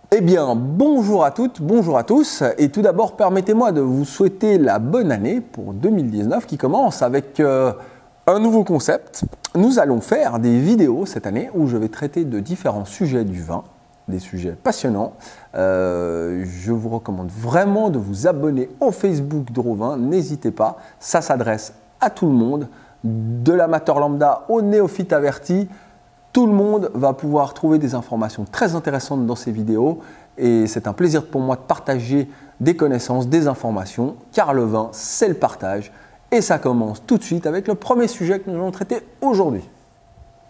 Eh bien, bonjour à toutes, bonjour à tous. Et tout d'abord, permettez-moi de vous souhaiter la bonne année pour 2019 qui commence avec un nouveau concept. Nous allons faire des vidéos cette année où je vais traiter de différents sujets du vin, des sujets passionnants. Je vous recommande vraiment de vous abonner au Facebook d'Eurovin. N'hésitez pas, ça s'adresse à tout le monde, de l'amateur lambda au néophyte averti. Tout le monde va pouvoir trouver des informations très intéressantes dans ces vidéos et c'est un plaisir pour moi de partager des connaissances, des informations, car le vin, c'est le partage. Et ça commence tout de suite avec le premier sujet que nous allons traiter aujourd'hui.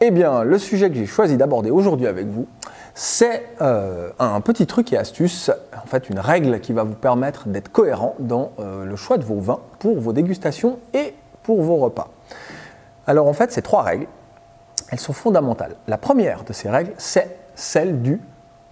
Eh bien, le sujet que j'ai choisi d'aborder aujourd'hui avec vous, c'est un petit truc et astuce, en fait une règle qui va vous permettre d'être cohérent dans le choix de vos vins pour vos dégustations et pour vos repas. Alors en fait, c'est trois règles. Elles sont fondamentales. La première de ces règles, c'est celle du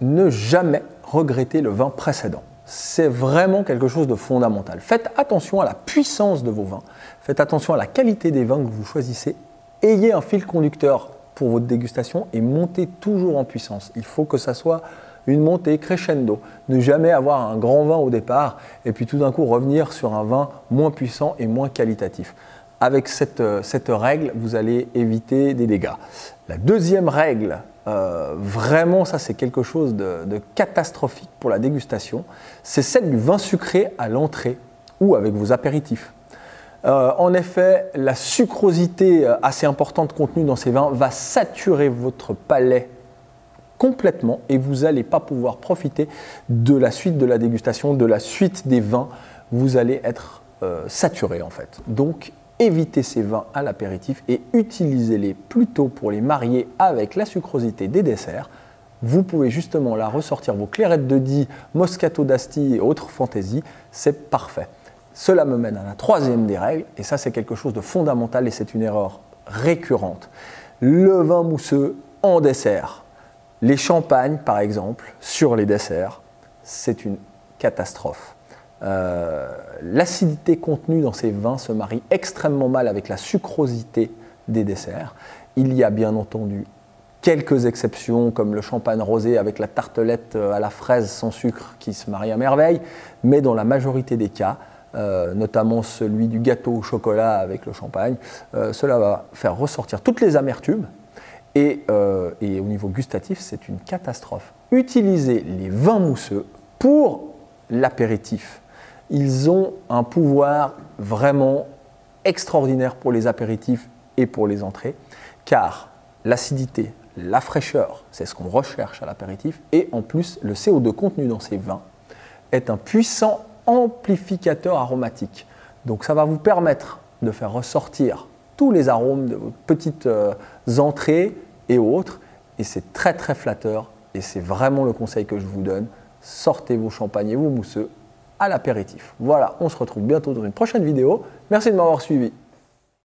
ne jamais regretter le vin précédent. C'est vraiment quelque chose de fondamental. Faites attention à la puissance de vos vins. Faites attention à la qualité des vins que vous choisissez. Ayez un fil conducteur pour votre dégustation et montez toujours en puissance. Il faut que ça soit une montée crescendo. Ne jamais avoir un grand vin au départ et puis tout d'un coup revenir sur un vin moins puissant et moins qualitatif. Avec cette règle, vous allez éviter des dégâts. La deuxième règle, vraiment ça c'est quelque chose de catastrophique pour la dégustation, c'est celle du vin sucré à l'entrée ou avec vos apéritifs. En effet, la sucrosité assez importante contenue dans ces vins va saturer votre palais complètement et vous n'allez pas pouvoir profiter de la suite de la dégustation, de la suite des vins. Vous allez être saturé en fait. Donc, évitez ces vins à l'apéritif et utilisez-les plutôt pour les marier avec la sucrosité des desserts. Vous pouvez justement là ressortir vos clairettes de Die, Moscato d'Asti et autres fantaisies, c'est parfait. Cela me mène à la troisième des règles, et ça c'est quelque chose de fondamental et c'est une erreur récurrente. Le vin mousseux en dessert. Les champagnes par exemple, sur les desserts, c'est une catastrophe. L'acidité contenue dans ces vins se marie extrêmement mal avec la sucrosité des desserts. Il y a bien entendu quelques exceptions comme le champagne rosé avec la tartelette à la fraise sans sucre qui se marie à merveille, mais dans la majorité des cas, notamment celui du gâteau au chocolat avec le champagne, cela va faire ressortir toutes les amertumes et au niveau gustatif c'est une catastrophe. Utilisez les vins mousseux pour l'apéritif. Ils ont un pouvoir vraiment extraordinaire pour les apéritifs et pour les entrées, car l'acidité, la fraîcheur, c'est ce qu'on recherche à l'apéritif, et en plus, le CO2 contenu dans ces vins est un puissant amplificateur aromatique. Donc ça va vous permettre de faire ressortir tous les arômes de vos petites entrées et autres, et c'est très très flatteur, et c'est vraiment le conseil que je vous donne. Sortez vos champagnes et vos mousseux à l'apéritif. Voilà, on se retrouve bientôt dans une prochaine vidéo. Merci de m'avoir suivi.